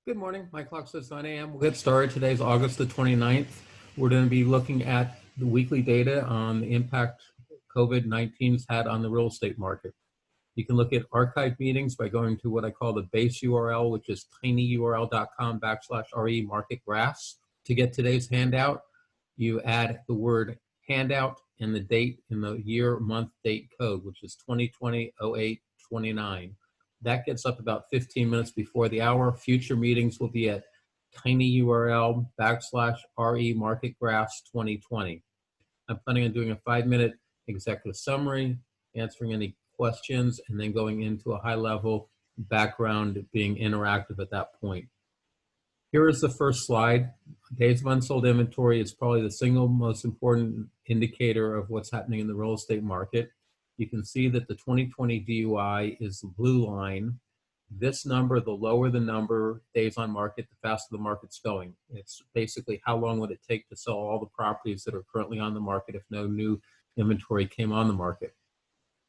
Good morning. My clock says 9 a.m. We'll get started. Today's August the 29th. We're going to be looking at the weekly data on the impact COVID-19's had on the real estate market. You can look at archived meetings by going to what I call the base URL, which is tinyurl.com/re market graphs. To get today's handout, you add the word handout and the date in the year, month, date code, which is 2020-08-29. That gets up about 15 minutes before the hour. Future meetings will be at tinyurl.com/re market graphs 2020. I'm planning on doing a 5-minute executive summary, answering any questions, and then going into a high-level background, being interactive at that point. Here is the first slide. Days of unsold inventory is probably the single most important indicator of what's happening in the real estate market. You can see that the 2020 DUI is the blue line. This number, the lower the number, days on market, the faster the market's going. It's basically how long would it take to sell all the properties that are currently on the market if no new inventory came on the market.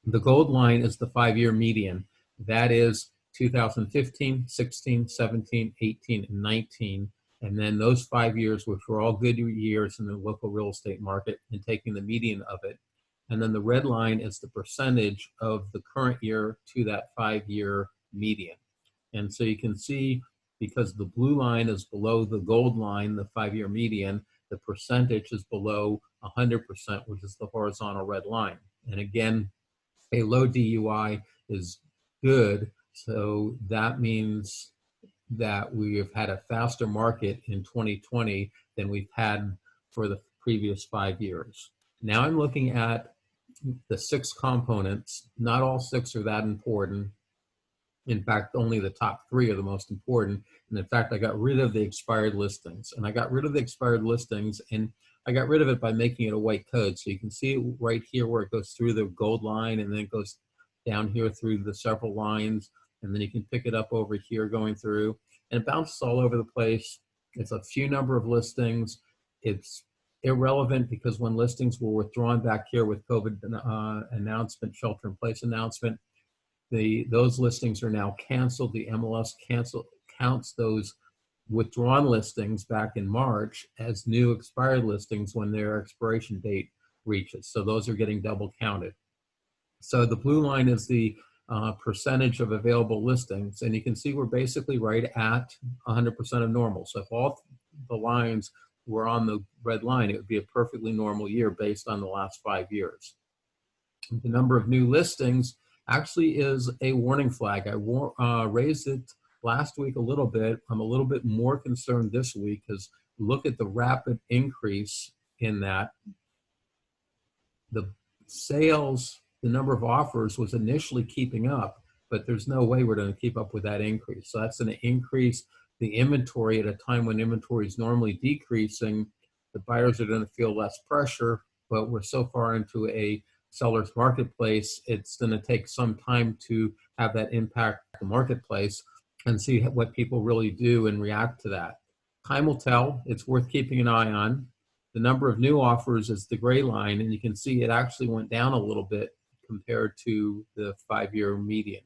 The gold line is the 5-year median. That is 2015, 16, 17, 18, and 19. And then those 5 years, which were all good years in the local real estate market, and taking the median of it. And then the red line is the percentage of the current year to that 5-year median. And so you can see, because the blue line is below the gold line, the 5-year median, the percentage is below 100%, which is the horizontal red line. And again, a low DUI is good. So that means that we have had a faster market in 2020 than we've had for the previous 5 years. Now I'm looking at the 6 components. Not all 6 are that important. In fact, only the top 3 are the most important. And in fact, I got rid of the expired listings. And I got rid of the expired listings, and I got rid of it by making it a white code. So you can see it right here where it goes through the gold line, and then it goes down here through the several lines. And then you can pick it up over here going through. And it bounces all over the place. It's a few number of listings. It's irrelevant because when listings were withdrawn back here with COVID announcement, shelter-in-place announcement, those listings are now canceled. The MLS counts those withdrawn listings back in March as new expired listings when their expiration date reaches. So those are getting double counted. So the blue line is the percentage of available listings, and you can see we're basically right at 100% of normal. So if all the lines were on the red line, it would be a perfectly normal year based on the last 5 years. The number of new listings actually is a warning flag. I raised it last week a little bit. I'm a little bit more concerned this week because look at the rapid increase in that. The sales, the number of offers was initially keeping up, but there's no way we're going to keep up with that increase. So that's going to increase the inventory at a time when inventory is normally decreasing. The buyers are going to feel less pressure, but we're so far into a seller's marketplace, it's going to take some time to have that impact the marketplace and see what people really do and react to that. Time will tell. It's worth keeping an eye on. The number of new offers is the gray line, and you can see it actually went down a little bit compared to the 5-year median.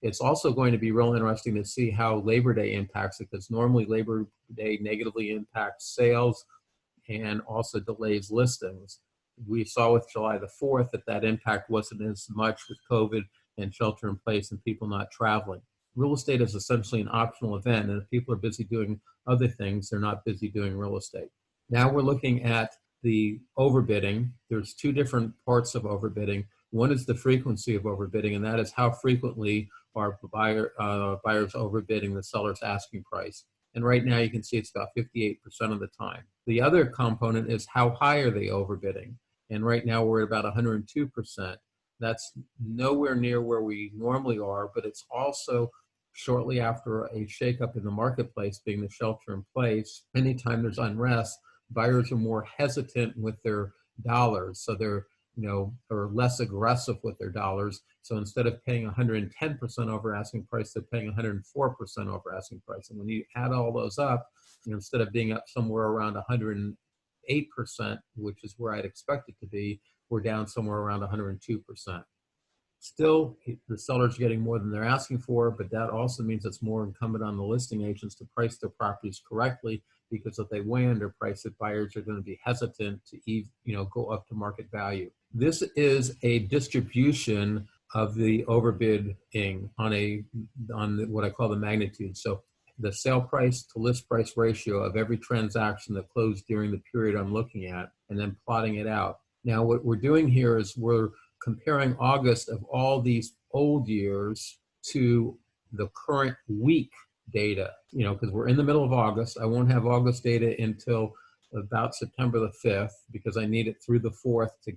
It's also going to be real interesting to see how Labor Day impacts it, because normally Labor Day negatively impacts sales and also delays listings. We saw with July the 4th that impact wasn't as much with COVID and shelter in place and people not traveling. Real estate is essentially an optional event, and if people are busy doing other things, they're not busy doing real estate. Now we're looking at the overbidding. There's 2 different parts of overbidding. One is the frequency of overbidding, and that is how frequently are buyers overbidding the seller's asking price. And right now you can see it's about 58% of the time. The other component is how high are they overbidding? And right now we're at about 102%. That's nowhere near where we normally are, but it's also shortly after a shakeup in the marketplace, being the shelter in place. Anytime there's unrest, buyers are more hesitant with their dollars. So they're are less aggressive with their dollars. So instead of paying 110% over asking price, they're paying 104% over asking price. And when you add all those up, instead of being up somewhere around 108%, which is where I'd expect it to be, we're down somewhere around 102%. Still, the seller's getting more than they're asking for, but that also means it's more incumbent on the listing agents to price their properties correctly, because if they way underprice it, buyers are going to be hesitant to go up to market value. This is a distribution of the overbidding on what I call the magnitude. So the sale price to list price ratio of every transaction that closed during the period I'm looking at, and then plotting it out. Now, what we're doing here is we're comparing August of all these old years to the current week data, because we're in the middle of August. I won't have August data until about September the 5th, because I need it through the 4th to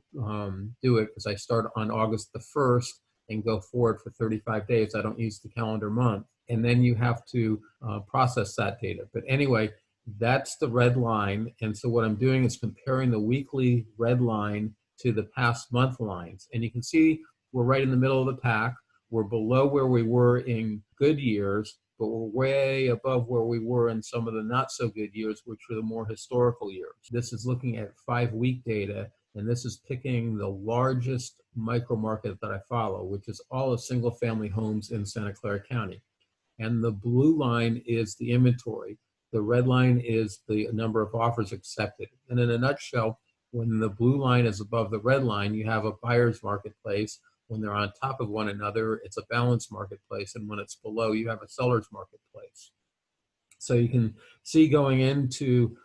do it, because I start on August the 1st and go forward for 35 days. I don't use the calendar month. And then you have to process that data. But anyway, that's the red line. And so what I'm doing is comparing the weekly red line to the past month lines. And you can see we're right in the middle of the pack. We're below where we were in good years, but we're way above where we were in some of the not so good years, which were the more historical years. This is looking at 5-week data, and this is picking the largest micro market that I follow, which is all of single family homes in Santa Clara County. And the blue line is the inventory. The red line is the number of offers accepted. And in a nutshell, when the blue line is above the red line, you have a buyer's marketplace. When they're on top of one another, it's a balanced marketplace. And when it's below, you have a seller's marketplace. So you can see going into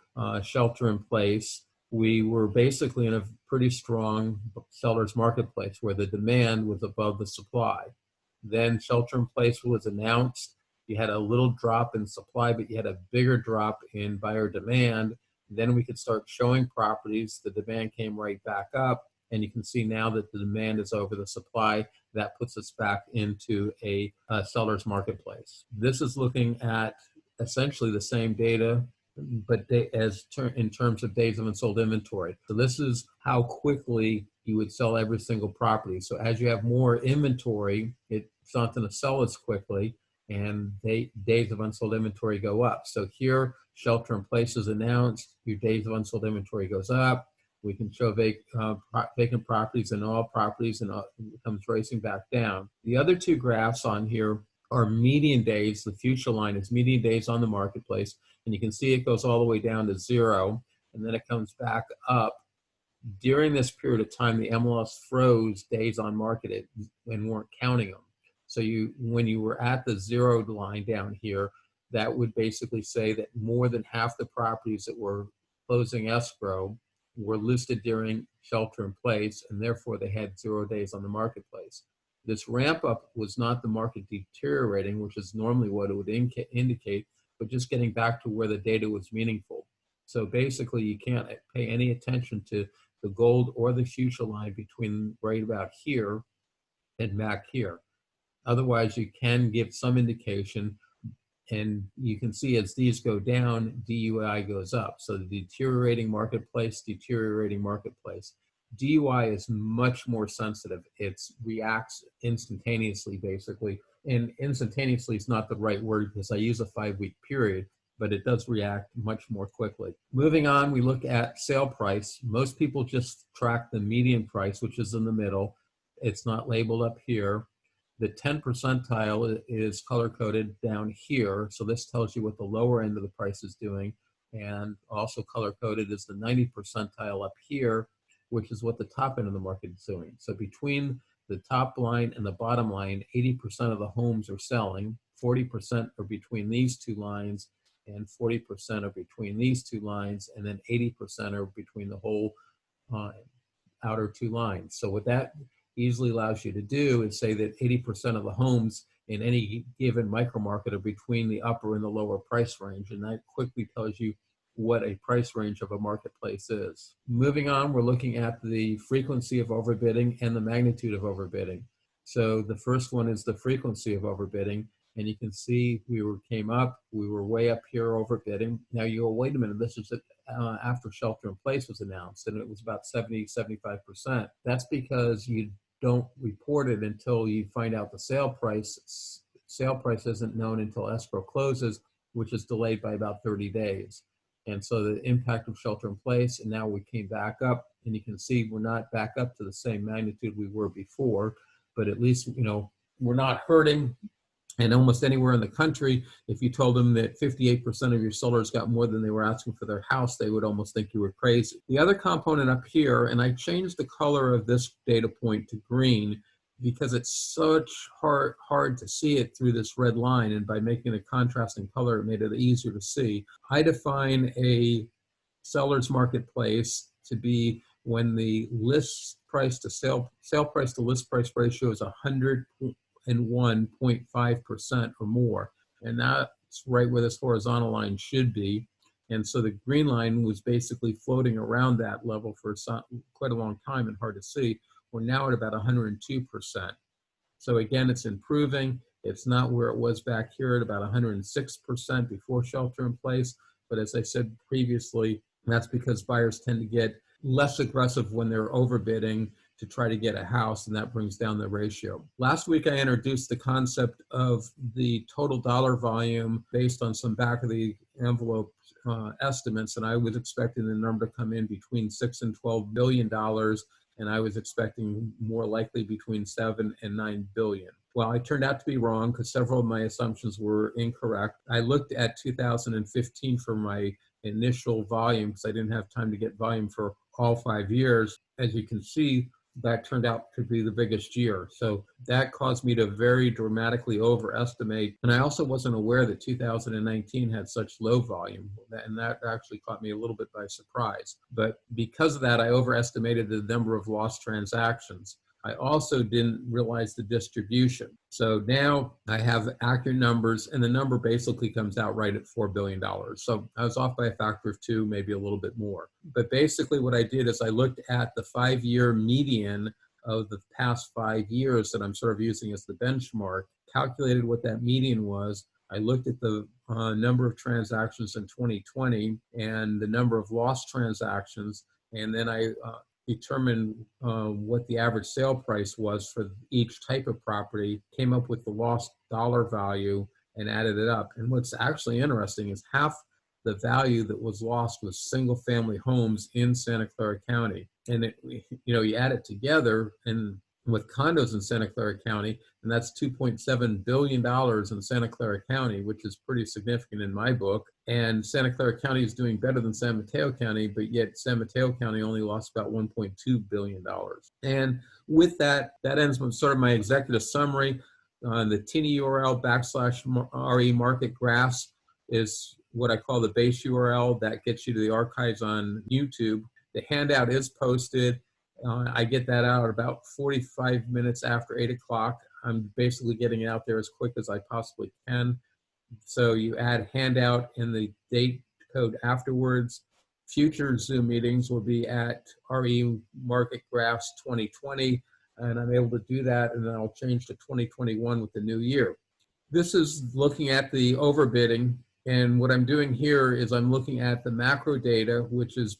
shelter in place, we were basically in a pretty strong seller's marketplace where the demand was above the supply. Then shelter in place was announced. You had a little drop in supply, but you had a bigger drop in buyer demand. Then we could start showing properties. The demand came right back up, and you can see now that the demand is over the supply. That puts us back into a seller's marketplace. This is looking at essentially the same data, but in terms of days of unsold inventory. So this is how quickly you would sell every single property. So as you have more inventory, it's not going to sell as quickly, and days of unsold inventory go up. So here, shelter in place is announced, your days of unsold inventory goes up. We can show vacant properties and all properties, and it comes racing back down. The other two graphs on here are median days. The fuchsia line is median days on the marketplace, and you can see it goes all the way down to 0, and then it comes back up. During this period of time, the MLS froze days on market and weren't counting them. So when you were at the 0 line down here, that would basically say that more than half the properties that were closing escrow were listed during shelter in place, and therefore they had 0 days on the marketplace. This ramp up was not the market deteriorating, which is normally what it would indicate, but just getting back to where the data was meaningful. So basically, you can't pay any attention to the gold or the fuchsia line between right about here and back here. Otherwise, you can give some indication, and you can see as these go down, DUI goes up. So the deteriorating marketplace. DUI is much more sensitive. It reacts instantaneously, basically. And instantaneously is not the right word, because I use a 5-week period, but it does react much more quickly. Moving on, we look at sale price. Most people just track the median price, which is in the middle. It's not labeled up here. The 10 percentile is color-coded down here, so this tells you what the lower end of the price is doing, and also color-coded is the 90 percentile up here, which is what the top end of the market is doing. So between the top line and the bottom line, 80% of the homes are selling, 40% are between these two lines, and 40% are between these two lines, and then 80% are between the whole outer two lines. So what that easily allows you to do is say that 80% of the homes in any given micro market are between the upper and the lower price range, and that quickly tells you what a price range of a marketplace is. Moving on, we're looking at the frequency of overbidding and the magnitude of overbidding. So the first one is the frequency of overbidding, and you can see we came up, we were way up here overbidding. Now you go, wait a minute, this is after shelter in place was announced, and it was about 70–75%. That's because you don't report it until you find out the sale price. Sale price isn't known until escrow closes, which is delayed by about 30 days. And so the impact of shelter in place, and now we came back up, and you can see we're not back up to the same magnitude we were before. but at least, we're not hurting. And almost anywhere in the country, if you told them that 58% of your sellers got more than they were asking for their house, they would almost think you were crazy. The other component up here, and I changed the color of this data point to green because it's such hard to see it through this red line, and by making a contrasting color, it made it easier to see. I define a seller's marketplace to be when the list price to sale price to list price ratio is 101.5% or more. And that's right where this horizontal line should be. And so the green line was basically floating around that level for quite a long time and hard to see. We're now at about 102%. So again, it's improving. It's not where it was back here at about 106% before shelter in place. But as I said previously, that's because buyers tend to get less aggressive when they're overbidding to try to get a house, and that brings down the ratio. Last week, I introduced the concept of the total dollar volume based on some back of the envelope estimates, and I was expecting the number to come in between $6 and $12 billion, and I was expecting more likely between 7 and 9 billion. Well, I turned out to be wrong because several of my assumptions were incorrect. I looked at 2015 for my initial volume because I didn't have time to get volume for all 5 years. As you can see, that turned out to be the biggest year. So that caused me to very dramatically overestimate. And I also wasn't aware that 2019 had such low volume. And that actually caught me a little bit by surprise. But because of that, I overestimated the number of lost transactions. I also didn't realize the distribution. So now I have accurate numbers, and the number basically comes out right at $4 billion. So I was off by a factor of 2, maybe a little bit more. But basically what I did is I looked at the 5-year median of the past 5 years that I'm sort of using as the benchmark, calculated what that median was. I looked at the number of transactions in 2020 and the number of lost transactions, and then I determine what the average sale price was for each type of property, came up with the lost dollar value and added it up. And what's actually interesting is half the value that was lost was single family homes in Santa Clara County. And you add it together and with condos in Santa Clara County, and that's $2.7 billion in Santa Clara County, which is pretty significant in my book. And Santa Clara County is doing better than San Mateo County, but yet San Mateo County only lost about $1.2 billion. And with that ends sort of my executive summary. The TINI URL /RE market graphs is what I call the base URL that gets you to the archives on YouTube. The handout is posted. I get that out about 45 minutes after 8 o'clock. I'm basically getting it out there as quick as I possibly can. So you add handout and the date code afterwards. Future Zoom meetings will be at RE Market Graphs 2020, and I'm able to do that, and then I'll change to 2021 with the new year. This is looking at the overbidding, and what I'm doing here is I'm looking at the macro data, which is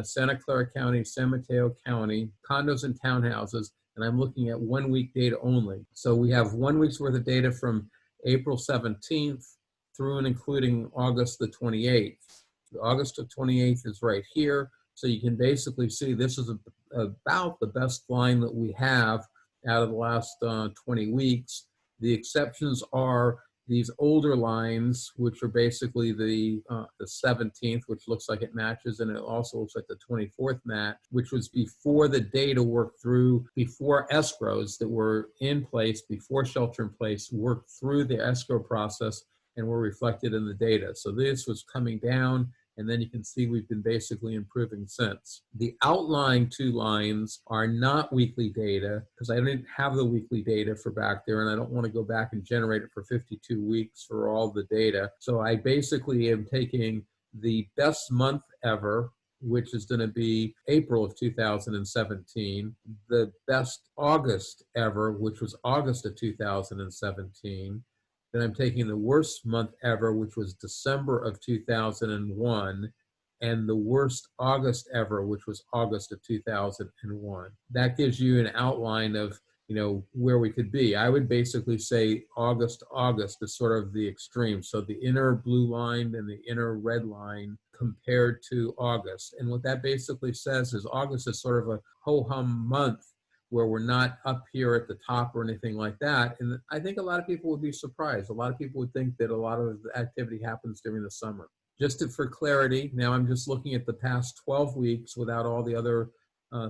Santa Clara County, San Mateo County, condos and townhouses, and I'm looking at 1 week data only. So we have 1 week's worth of data from April 17th through and including August the 28th. August the 28th is right here. So you can basically see this is about the best line that we have out of the last 20 weeks. The exceptions are these older lines, which are basically the 17th, which looks like it matches, and it also looks like the 24th match, which was before the data worked through, before escrows that were in place, before shelter in place, worked through the escrow process and were reflected in the data. So this was coming down, and then you can see we've been basically improving since. The outlying 2 lines are not weekly data because I didn't have the weekly data for back there, and I don't want to go back and generate it for 52 weeks for all the data. So I basically am taking the best month ever, which is going to be April of 2017, the best August ever, which was August of 2017, then I'm taking the worst month ever, which was December of 2001, and the worst August ever, which was August of 2001. That gives you an outline of, where we could be. I would basically say August to August is sort of the extreme. So the inner blue line and the inner red line compared to August. And what that basically says is August is sort of a ho-hum month, where we're not up here at the top or anything like that. And I think a lot of people would be surprised. A lot of people would think that a lot of the activity happens during the summer. For clarity, now I'm just looking at the past 12 weeks without all the other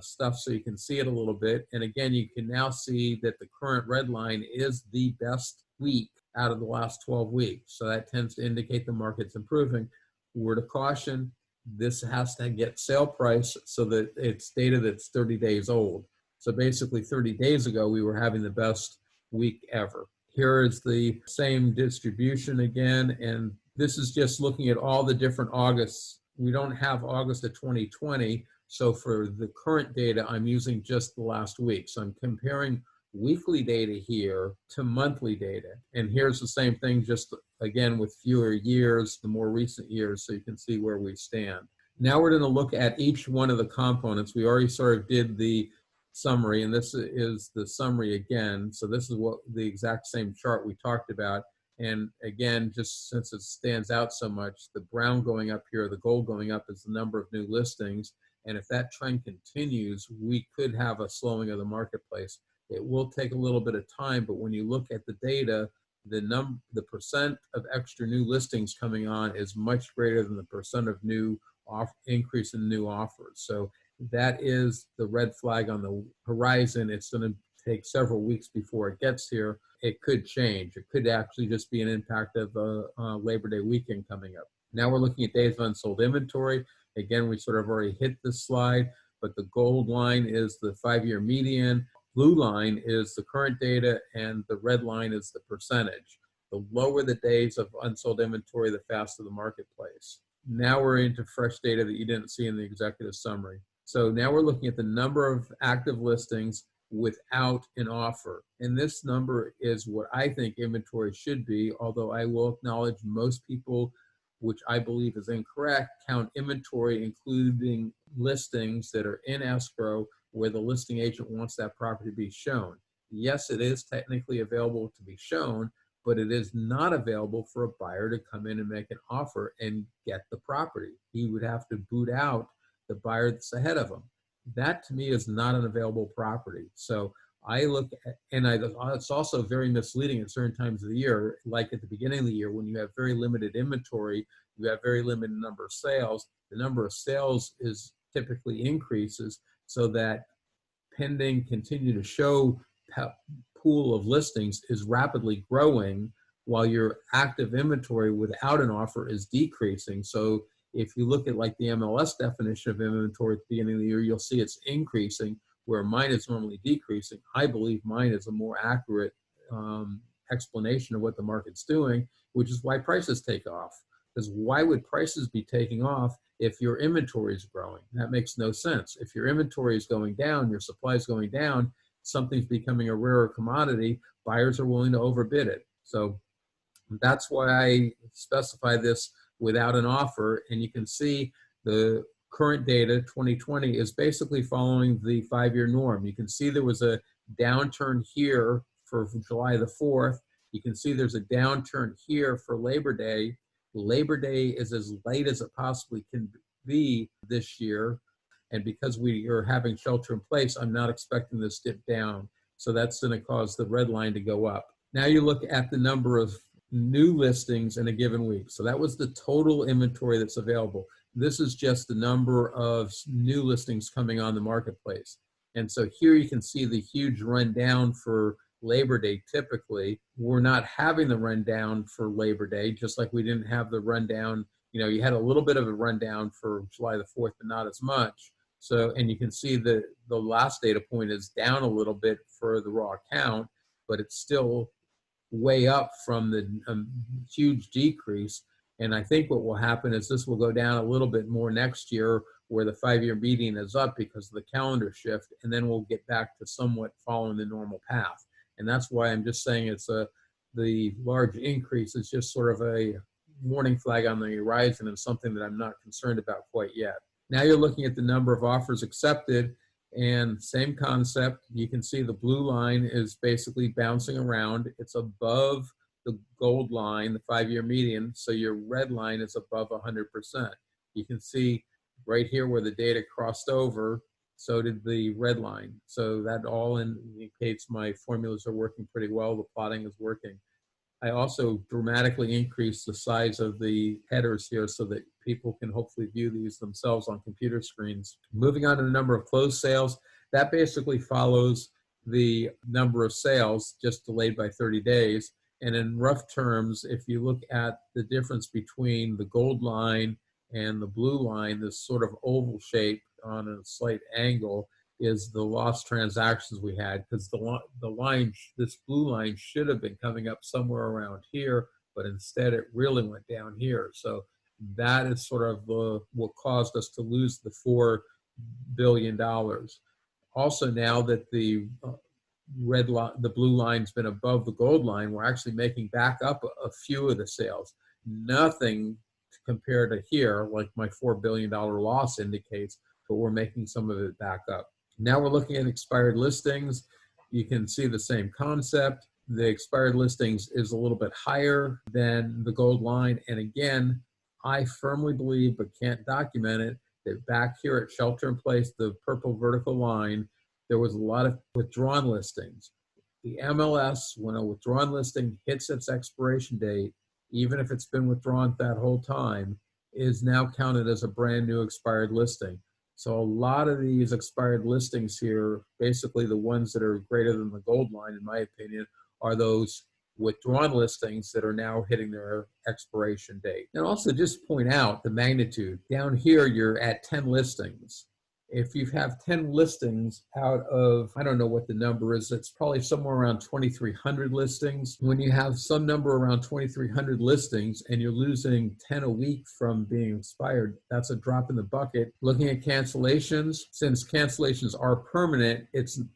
stuff so you can see it a little bit. And again, you can now see that the current red line is the best week out of the last 12 weeks. So that tends to indicate the market's improving. Word of caution, this has to get sale price so that it's data that's 30 days old. So basically 30 days ago, we were having the best week ever. Here is the same distribution again, and this is just looking at all the different Augusts. We don't have August of 2020, so for the current data, I'm using just the last week. So I'm comparing weekly data here to monthly data. And here's the same thing, just again with fewer years, the more recent years, so you can see where we stand. Now we're going to look at each one of the components. We already sort of did the summary, and this is the summary again. So this is what the exact same chart we talked about. And again, just since it stands out so much, the brown going up here, the gold going up is the number of new listings. And if that trend continues, we could have a slowing of the marketplace. It will take a little bit of time, but when you look at the data, the percent of extra new listings coming on is much greater than the percent of increase in new offers. So that is the red flag on the horizon. It's going to take several weeks before it gets here. It could change. It could actually just be an impact of Labor Day weekend coming up. Now we're looking at days of unsold inventory. Again, we sort of already hit this slide, but the gold line is the 5-year median. Blue line is the current data, and the red line is the percentage. The lower the days of unsold inventory, the faster the marketplace. Now we're into fresh data that you didn't see in the executive summary. So now we're looking at the number of active listings without an offer. And this number is what I think inventory should be, although I will acknowledge most people, which I believe is incorrect, count inventory including listings that are in escrow where the listing agent wants that property to be shown. Yes, it is technically available to be shown, but it is not available for a buyer to come in and make an offer and get the property. He would have to boot out the buyer that's ahead of him. That to me is not an available property. So I look at, and it's also very misleading at certain times of the year, like at the beginning of the year when you have very limited inventory, you have very limited number of sales. The number of sales is typically increases so that pending continue to show pool of listings is rapidly growing while your active inventory without an offer is decreasing. So if you look at like the MLS definition of inventory at the beginning of the year, you'll see it's increasing where mine is normally decreasing. I believe mine is a more accurate explanation of what the market's doing, which is why prices take off. Because why would prices be taking off if your inventory is growing? That makes no sense. If your inventory is going down, your supply is going down, something's becoming a rarer commodity, buyers are willing to overbid it. So that's why I specify this without an offer. And you can see the current data, 2020, is basically following the 5-year norm. You can see there was a downturn here for July the 4th. You can see there's a downturn here for Labor Day. Labor Day is as late as it possibly can be this year. And because we are having shelter in place, I'm not expecting this dip down. So that's going to cause the red line to go up. Now you look at the number of new listings in a given week. So that was the total inventory that's available. This is just the number of new listings coming on the marketplace. And so here you can see the huge rundown for Labor Day. Typically, we're not having the rundown for Labor Day, just like we didn't have the rundown. You know, you had a little bit of a rundown for July the 4th, but not as much. So, and you can see that the last data point is down a little bit for the raw count, but it's still way up from the huge decrease. And I think what will happen is this will go down a little bit more next year where the 5-year median is up because of the calendar shift, and then we'll get back to somewhat following the normal path. And that's why I'm just saying the large increase is just sort of a warning flag on the horizon and something that I'm not concerned about quite yet. Now you're looking at the number of offers accepted, and same concept. You can see the blue line is basically bouncing around. It's above the gold line, the 5-year median, so your red line is above 100%. You can see right here where the data crossed over, So did the red line. So that all indicates my formulas are working pretty well. The plotting is working. I also dramatically increased the size of the headers here so that people can hopefully view these themselves on computer screens. Moving on to the number of closed sales, that basically follows the number of sales, just delayed by 30 days. And in rough terms, if you look at the difference between the gold line and the blue line, this sort of oval shape on a slight angle, is the lost transactions we had, because the line, this blue line should have been coming up somewhere around here, but instead it really went down here. So that is sort of what caused us to lose the $4 billion. Also, now that the blue line's been above the gold line, we're actually making back up a few of the sales. Nothing compared to here, like my $4 billion loss indicates, but we're making some of it back up. Now we're looking at expired listings. You can see the same concept. The expired listings is a little bit higher than the gold line. And again, I firmly believe, but can't document it, that back here at shelter in place, the purple vertical line, there was a lot of withdrawn listings. The MLS, when a withdrawn listing hits its expiration date, even if it's been withdrawn that whole time, is now counted as a brand new expired listing. So a lot of these expired listings here, basically the ones that are greater than the gold line, in my opinion, are those withdrawn listings that are now hitting their expiration date. And also just point out the magnitude. Down here, you're at 10 listings. If you have 10 listings out of, I don't know what the number is, it's probably somewhere around 2,300 listings. When you have some number around 2,300 listings and you're losing 10 a week from being expired, that's a drop in the bucket. Looking at cancellations, since cancellations are permanent,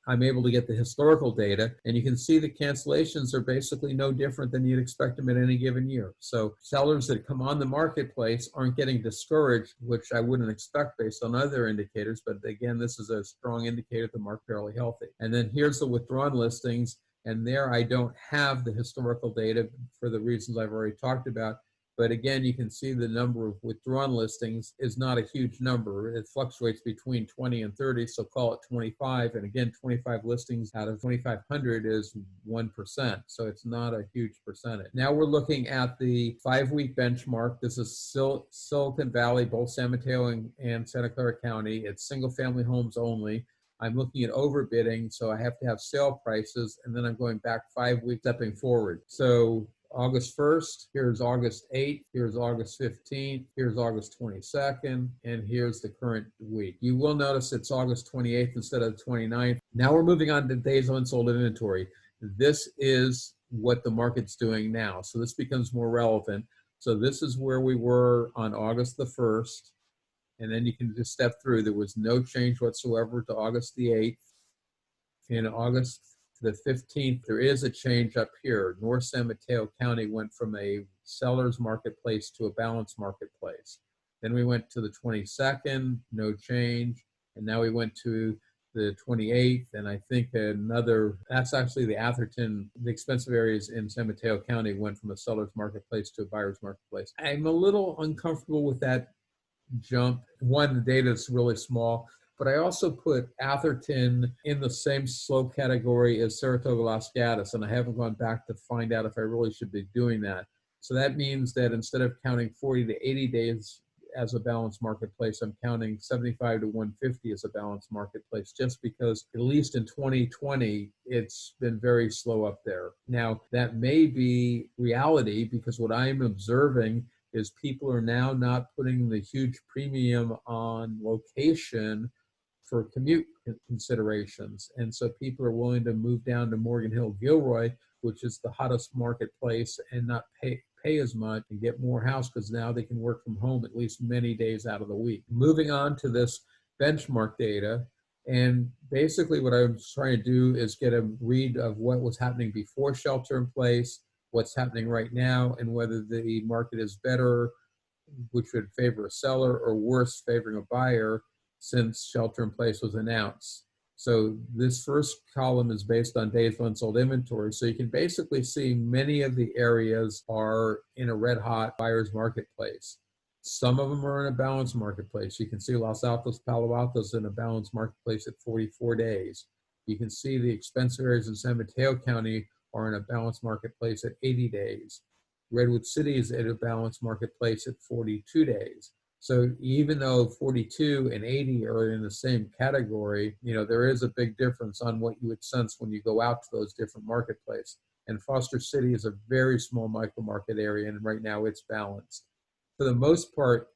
I'm able to get the historical data, and you can see the cancellations are basically no different than you'd expect them in any given year. So sellers that come on the marketplace aren't getting discouraged, which I wouldn't expect based on other indicators. But again, this is a strong indicator that the market is fairly healthy. And then here's the withdrawn listings. And there I don't have the historical data for the reasons I've already talked about. But again, you can see the number of withdrawn listings is not a huge number. It fluctuates between 20 and 30, so call it 25. And again, 25 listings out of 2,500 is 1%. So it's not a huge percentage. Now we're looking at the 5-week benchmark. This is Silicon Valley, both San Mateo and Santa Clara County. It's single family homes only. I'm looking at overbidding, so I have to have sale prices, and then I'm going back 5 weeks, stepping forward. So August 1st, here's August 8th, here's August 15th, here's August 22nd, and here's the current week. You will notice it's August 28th instead of 29th. Now we're moving on to days of unsold inventory. This is what the market's doing now, so this becomes more relevant. So this is where we were on August the 1st, and then you can just step through. There was no change whatsoever to August the 8th. In August the 15th, there is a change up here. North San Mateo County went from a seller's marketplace to a balanced marketplace. Then we went to the 22nd, no change. And now we went to the 28th, and I think that's actually the Atherton, the expensive areas in San Mateo County went from a seller's marketplace to a buyer's marketplace. I'm a little uncomfortable with that jump. One, the data is really small. But I also put Atherton in the same slow category as Saratoga Las Gatas, and I haven't gone back to find out if I really should be doing that. So that means that instead of counting 40 to 80 days as a balanced marketplace, I'm counting 75 to 150 as a balanced marketplace, just because at least in 2020, it's been very slow up there. Now, that may be reality, because what I'm observing is people are now not putting the huge premium on location for commute considerations. And so people are willing to move down to Morgan Hill, Gilroy, which is the hottest marketplace, and not pay as much and get more house, because now they can work from home at least many days out of the week. Moving on to this benchmark data. And basically what I'm trying to do is get a read of what was happening before shelter in place, what's happening right now, and whether the market is better, which would favor a seller, or worse, favoring a buyer, since shelter in place was announced. So this first column is based on days of unsold inventory. So you can basically see many of the areas are in a red hot buyer's marketplace. Some of them are in a balanced marketplace. You can see Los Altos, Palo Alto's in a balanced marketplace at 44 days. You can see the expensive areas in San Mateo County are in a balanced marketplace at 80 days. Redwood City is at a balanced marketplace at 42 days. So even though 42 and 80 are in the same category, there is a big difference on what you would sense when you go out to those different marketplaces. And Foster City is a very small micro market area, and right now it's balanced. For the most part,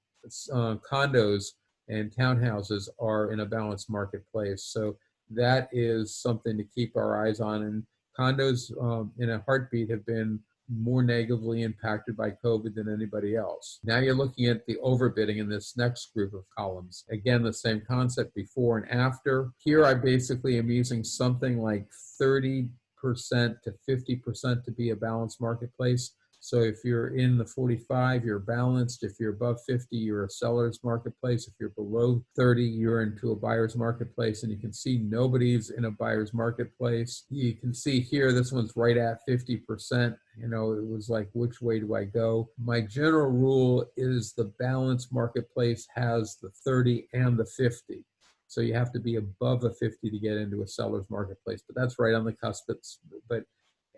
condos and townhouses are in a balanced marketplace. So that is something to keep our eyes on. And condos in a heartbeat have been more negatively impacted by COVID than anybody else. Now you're looking at the overbidding in this next group of columns. Again, the same concept before and after. Here I basically am using something like 30% to 50% to be a balanced marketplace. So if you're in the 45, you're balanced. If you're above 50, you're a seller's marketplace. If you're below 30, you're into a buyer's marketplace. And you can see nobody's in a buyer's marketplace. You can see here, this one's right at 50%. It was like, which way do I go? My general rule is the balanced marketplace has the 30 and the 50. So you have to be above a 50 to get into a seller's marketplace. But that's right on the cusp.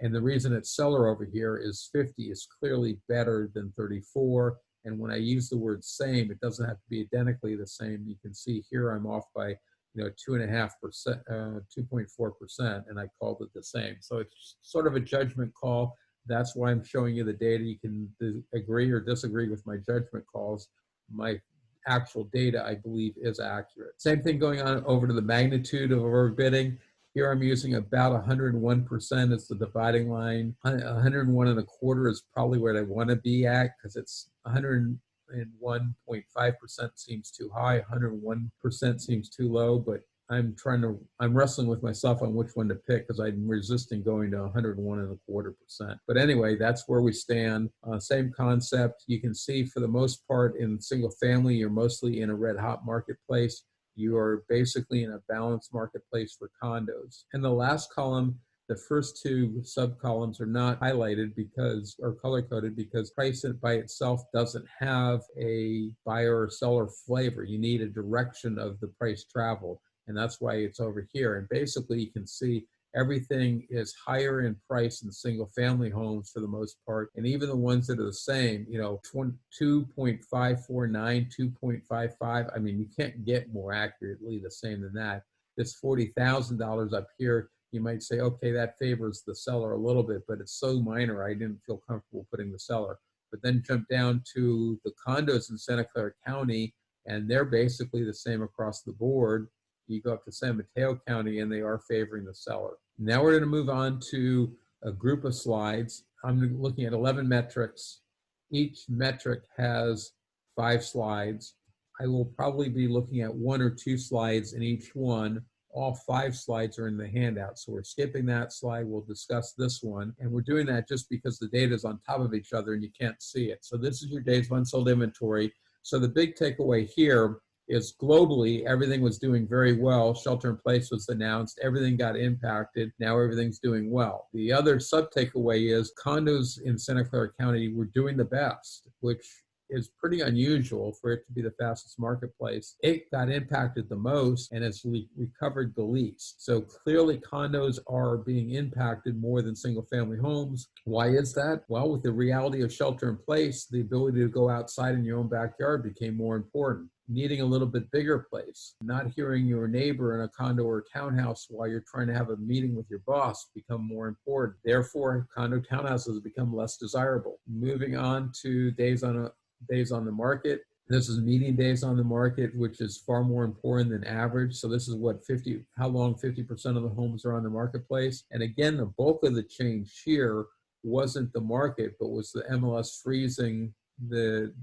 And the reason it's seller over here is 50 is clearly better than 34. And when I use the word same, it doesn't have to be identically the same. You can see here I'm off by 2.5%, 2.4%, and I called it the same. So it's sort of a judgment call. That's why I'm showing you the data. You can agree or disagree with my judgment calls. My actual data, I believe, is accurate. Same thing going on over to the magnitude of overbidding. Here I'm using about 101% as the dividing line. 101.25 is probably where I want to be at, because it's 101.5% seems too high, 101% seems too low, but I'm wrestling with myself on which one to pick, because I'm resisting going to 101.25%. But anyway, that's where we stand. Same concept. You can see for the most part in single family, you're mostly in a red hot marketplace. You are basically in a balanced marketplace for condos. And the last column, the first two sub-columns are not highlighted or color-coded because price by itself doesn't have a buyer or seller flavor. You need a direction of the price travel, and that's why it's over here. And basically you can see everything is higher in price in single family homes for the most part. And even the ones that are the same, 2.549, 2.55. I mean, you can't get more accurately the same than that. This $40,000 up here, you might say, okay, that favors the seller a little bit, but it's so minor, I didn't feel comfortable putting the seller. But then jump down to the condos in Santa Clara County, and they're basically the same across the board. You go up to San Mateo County, and they are favoring the seller. Now we're going to move on to a group of slides. I'm looking at 11 metrics. Each metric has 5 slides. I will probably be looking at 1 or 2 slides in each one. All 5 slides are in the handout, so we're skipping that slide. We'll discuss this one, and we're doing that just because the data is on top of each other and you can't see it. So this is your days of unsold inventory. So the big takeaway here is globally, everything was doing very well. Shelter in place was announced. Everything got impacted. Now everything's doing well. The other sub-takeaway is condos in Santa Clara County were doing the best, which is pretty unusual for it to be the fastest marketplace. It got impacted the most and has recovered the least. So clearly condos are being impacted more than single family homes. Why is that? Well, with the reality of shelter in place, the ability to go outside in your own backyard became more important. Needing a little bit bigger place, not hearing your neighbor in a condo or townhouse while you're trying to have a meeting with your boss become more important. Therefore, condo townhouses become less desirable. Moving on to days on the market. This is median days on the market, which is far more important than average. So this is how long 50% of the homes are on the marketplace. And again, the bulk of the change here wasn't the market, but was the MLS freezing the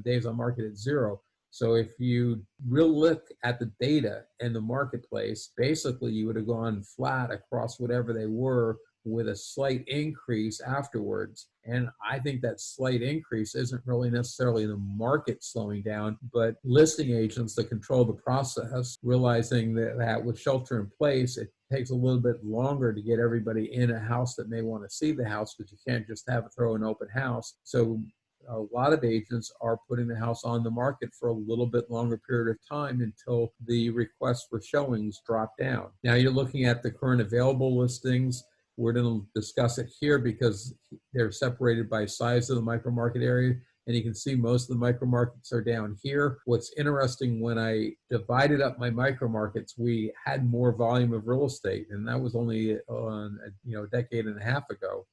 days on market at 0. So if you really look at the data and the marketplace, basically you would have gone flat across whatever they were with a slight increase afterwards. And I think that slight increase isn't really necessarily the market slowing down, but listing agents that control the process, realizing that with shelter in place, it takes a little bit longer to get everybody in a house that may want to see the house, because you can't just throw an open house. So a lot of agents are putting the house on the market for a little bit longer period of time until the requests for showings drop down. Now you're looking at the current available listings. We're going to discuss it here because they're separated by size of the micro market area. And you can see most of the micro markets are down here. What's interesting, when I divided up my micro markets, we had more volume of real estate, and that was only on a decade and a half ago.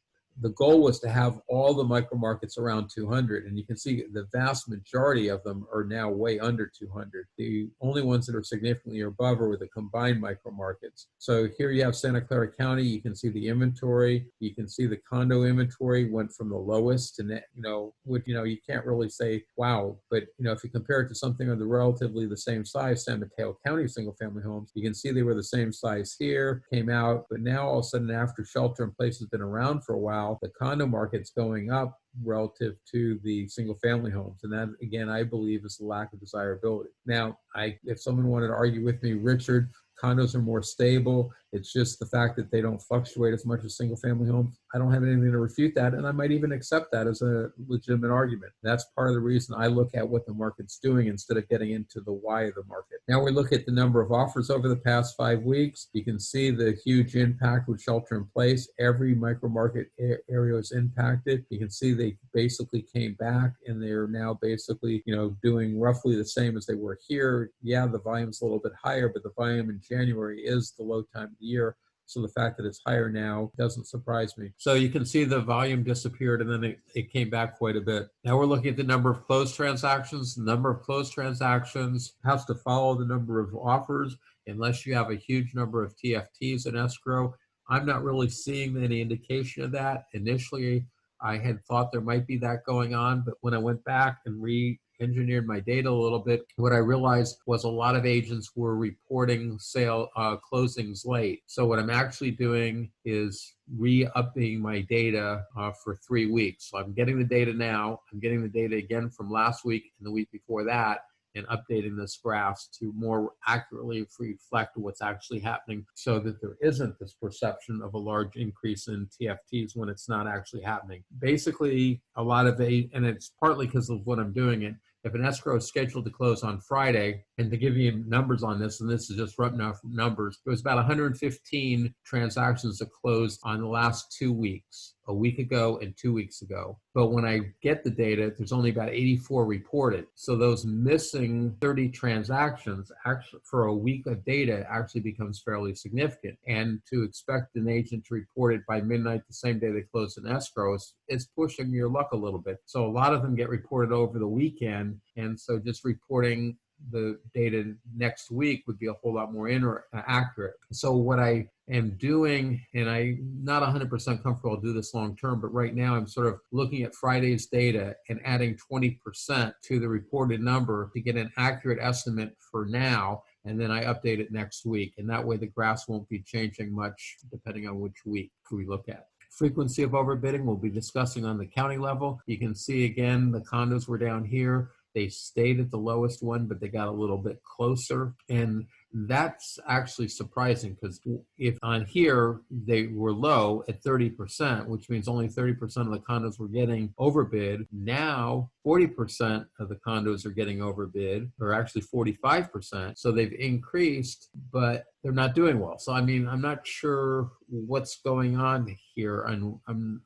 The goal was to have all the micro markets around 200, and you can see the vast majority of them are now way under 200. The only ones that are significantly above are the combined micro markets. So here you have Santa Clara County. You can see the inventory. You can see the condo inventory went from the lowest to you can't really say wow, but if you compare it to something of the relatively the same size, San Mateo County single family homes, you can see they were the same size here, came out, but now all of a sudden, after shelter in place has been around for a while, the condo market's going up relative to the single family homes. And that, again, I believe is the lack of desirability. Now, if someone wanted to argue with me, Richard, condos are more stable, it's just the fact that they don't fluctuate as much as single family homes, I don't have anything to refute that, and I might even accept that as a legitimate argument. That's part of the reason I look at what the market's doing instead of getting into the why of the market. Now we look at the number of offers over the past 5 weeks. You can see the huge impact with shelter in place. Every micro market area is impacted. You can see they basically came back, and they're now basically doing roughly the same as they were here. Yeah, the volume's a little bit higher, but the volume in January is the low time of the year. So the fact that it's higher now doesn't surprise me. So you can see the volume disappeared, and then it came back quite a bit. Now we're looking at the number of closed transactions. The number of closed transactions has to follow the number of offers unless you have a huge number of TFTs in escrow. I'm not really seeing any indication of that. Initially, I had thought there might be that going on, but when I went back and re-engineered my data a little bit, what I realized was a lot of agents were reporting closings late. So what I'm actually doing is re-updating my data for 3 weeks. So I'm getting the data now. I'm getting the data again from last week and the week before that, and updating this graphs to more accurately reflect what's actually happening so that there isn't this perception of a large increase in TFTs when it's not actually happening. Basically, a lot of and it's partly because of what I'm doing it, if an escrow is scheduled to close on Friday, and to give you numbers on this, and this is just rough enough numbers, there was about 115 transactions that closed on the last 2 weeks, a week ago and 2 weeks ago. But when I get the data, there's only about 84 reported. So those missing 30 transactions actually for a week of data actually becomes fairly significant. And to expect an agent to report it by midnight the same day they close an escrow is pushing your luck a little bit. So a lot of them get reported over the weekend. And so just reporting the data next week would be a whole lot more accurate. So what I am doing, and I'm not 100% comfortable I'll do this long term, but right now I'm sort of looking at Friday's data and adding 20% to the reported number to get an accurate estimate for now, and then I update it next week. And that way the graphs won't be changing much depending on which week we look at. Frequency of overbidding we'll be discussing on the county level. You can see again the condos were down here. They stayed at the lowest one, but they got a little bit closer. And that's actually surprising because if on here they were low at 30%, which means only 30% of the condos were getting overbid. Now 40% of the condos are getting overbid, or actually 45%. So they've increased, but they're not doing well. So I mean, I'm not sure what's going on here, and I'm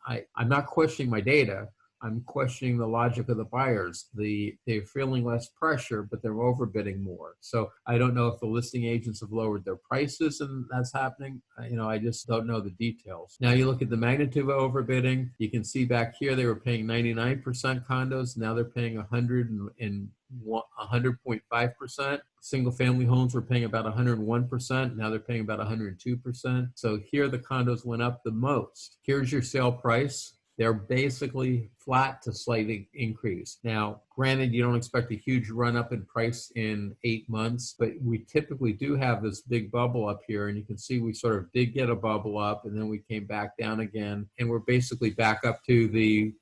not questioning my data. I'm questioning the logic of the buyers. They're feeling less pressure, but they're overbidding more. So I don't know if the listing agents have lowered their prices and that's happening. I just don't know the details. Now you look at the magnitude of overbidding. You can see back here they were paying 99% condos. Now they're paying 100.5%. Single family homes were paying about 101%. Now they're paying about 102%. So here the condos went up the most. Here's your sale price. They're basically flat to slightly increase. Now, granted, you don't expect a huge run up in price in 8 months, but we typically do have this big bubble up here. And you can see we sort of did get a bubble up, and then we came back down again. And we're basically back up to the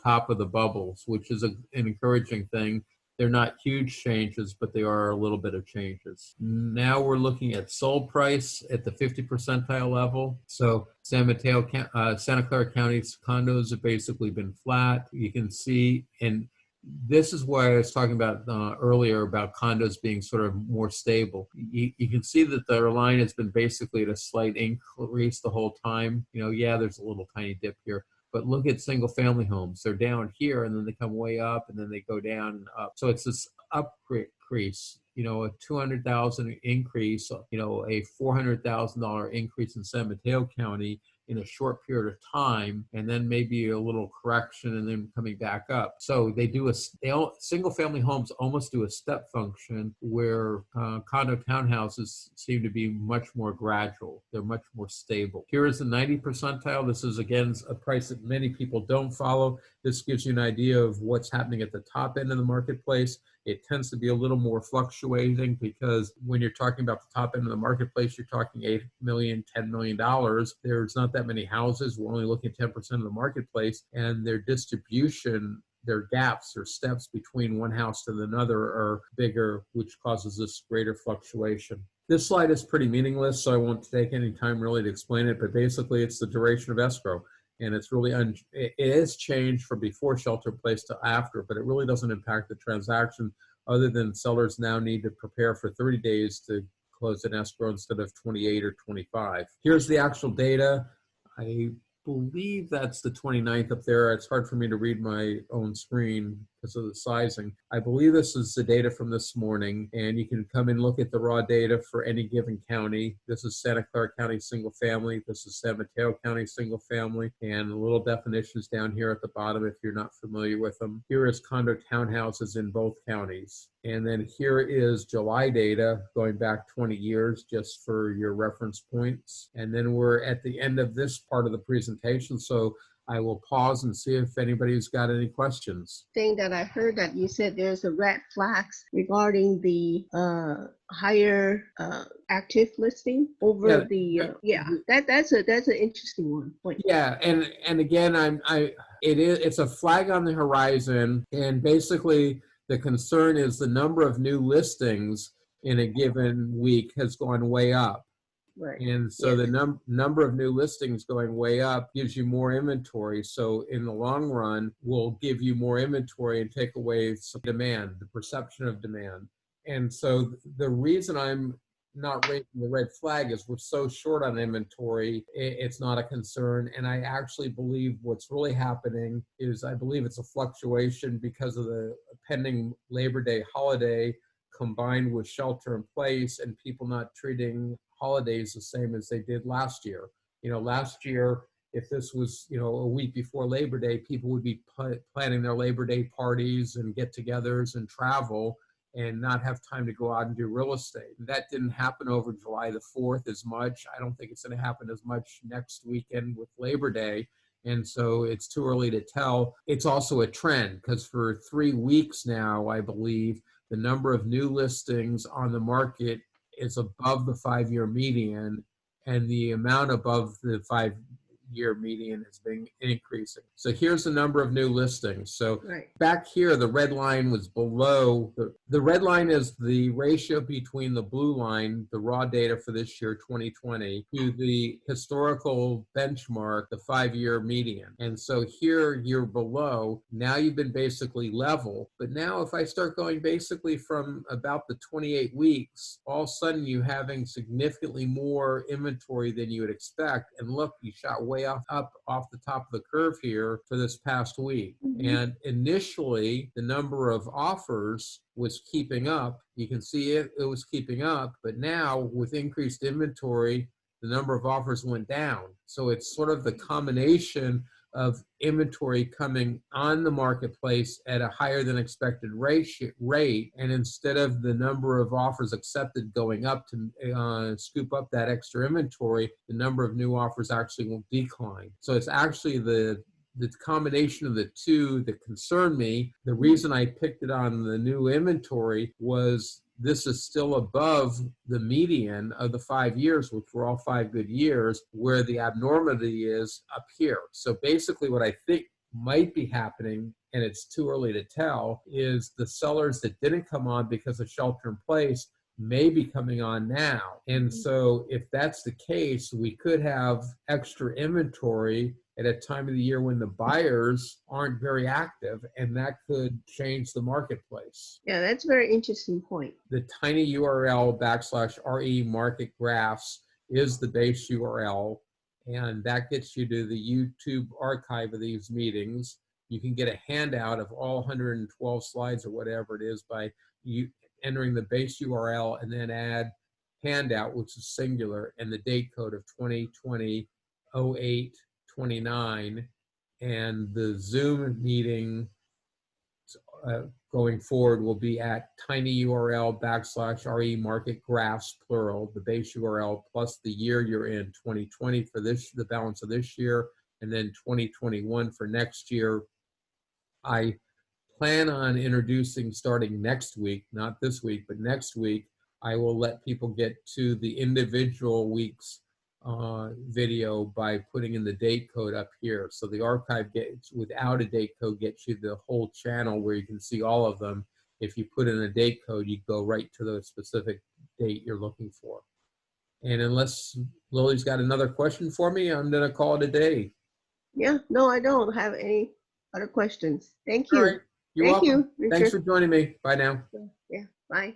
top of the bubbles, which is an encouraging thing They're not huge changes, but they are a little bit of changes. Now we're looking at sold price at the 50 percentile level. So Santa Clara County's condos have basically been flat. You can see, and this is why I was talking about earlier about condos being sort of more stable. You can see that their line has been basically at a slight increase the whole time. Yeah, there's a little tiny dip here. But look at single family homes. They're down here and then they come way up and then they go down and up. So it's this increase, a 200,000 increase, a $400,000 increase in San Mateo County in a short period of time, and then maybe a little correction and then coming back up. So single family homes almost do a step function where condo townhouses seem to be much more gradual. They're much more stable. Here is the 90 percentile. This is, again, a price that many people don't follow. This gives you an idea of what's happening at the top end of the marketplace. It tends to be a little more fluctuating because when you're talking about the top end of the marketplace, you're talking $8 million, $10 million. There's not that many houses. We're only looking at 10% of the marketplace, and their distribution, their gaps or steps between one house to another are bigger, which causes this greater fluctuation. This slide is pretty meaningless, so I won't take any time really to explain it, but basically it's the duration of escrow. And it's really, it is changed from before shelter-in-place to after, but it really doesn't impact the transaction other than sellers now need to prepare for 30 days to close an escrow instead of 28 or 25. Here's the actual data. I believe that's the 29th up there. It's hard for me to read my own screen because of the sizing. I believe this is the data from this morning, and you can come and look at the raw data for any given county. This is Santa Clara County single family. This is San Mateo County single family, and the little definitions down here at the bottom if you're not familiar with them. Here is condo townhouses in both counties. And then here is July data going back 20 years just for your reference points. And then we're at the end of this part of the presentation. So I will pause and see if anybody's got any questions. Thing that I heard that you said there's a red flags regarding the higher active listing over that's an interesting one. Point. Yeah, and again, it's a flag on the horizon, and basically the concern is the number of new listings in a given week has gone way up. Right. And so the number of new listings going way up gives you more inventory. So in the long run, will give you more inventory and take away some demand, the perception of demand. And so the reason I'm not raising the red flag is we're so short on inventory, it's not a concern. And I actually believe what's really happening is I believe it's a fluctuation because of the pending Labor Day holiday combined with shelter in place and people not treating holidays the same as they did last year. Last year, if this was, a week before Labor Day, people would be planning their Labor Day parties and get-togethers and travel and not have time to go out and do real estate. That didn't happen over July the 4th as much. I don't think it's going to happen as much next weekend with Labor Day. And so it's too early to tell. It's also a trend because for 3 weeks now, I believe, the number of new listings on the market is above the 5-year median, and the amount above the 5-year median has been increasing. So here's the number of new listings. So back here, the red line was below. The red line is the ratio between the blue line, the raw data for this year, 2020, to the historical benchmark, the 5-year median. And so here you're below. Now you've been basically level. But now if I start going basically from about the 28 weeks, all of a sudden you're having significantly more inventory than you would expect. And look, you shot way up off the top of the curve here for this past week. Mm-hmm. And initially, the number of offers was keeping up. You can see it was keeping up, but now with increased inventory, the number of offers went down. So it's sort of the combination of inventory coming on the marketplace at a higher than expected rate, and instead of the number of offers accepted going up to scoop up that extra inventory, the number of new offers actually will decline. So it's actually the combination of the two that concerned me. The reason I picked it on the new inventory was this is still above the median of the 5 years, which were all 5 good years, where the abnormality is up here. So basically what I think might be happening and it's too early to tell, is the sellers that didn't come on because of shelter in place may be coming on now. And so if that's the case, we could have extra inventory at a time of the year when the buyers aren't very active, and that could change the marketplace. Yeah, that's a very interesting point. The tiny URL /RE market graphs is the base URL, and that gets you to the YouTube archive of these meetings. You can get a handout of all 112 slides or whatever it is by you entering the base URL and then add handout, which is singular, and the date code of 2020-08-29. And the Zoom meeting going forward will be at tinyurl /RE market graphs, plural, the base URL plus the year you're in, 2020 for this, the balance of this year, and then 2021 for next year. I plan on introducing, starting next week, not this week, but next week, I will let people get to the individual weeks video by putting in the date code up here. So the archive gets, without a date code, gets you the whole channel where you can see all of them. If you put in a date code, you go right to the specific date you're looking for. And unless Lily's got another question for me, I'm gonna call it a day. Yeah, no, I don't have any other questions. Thank you. All right. You're Thank welcome. you, Richard. Thanks for joining me. Bye now. Yeah, bye.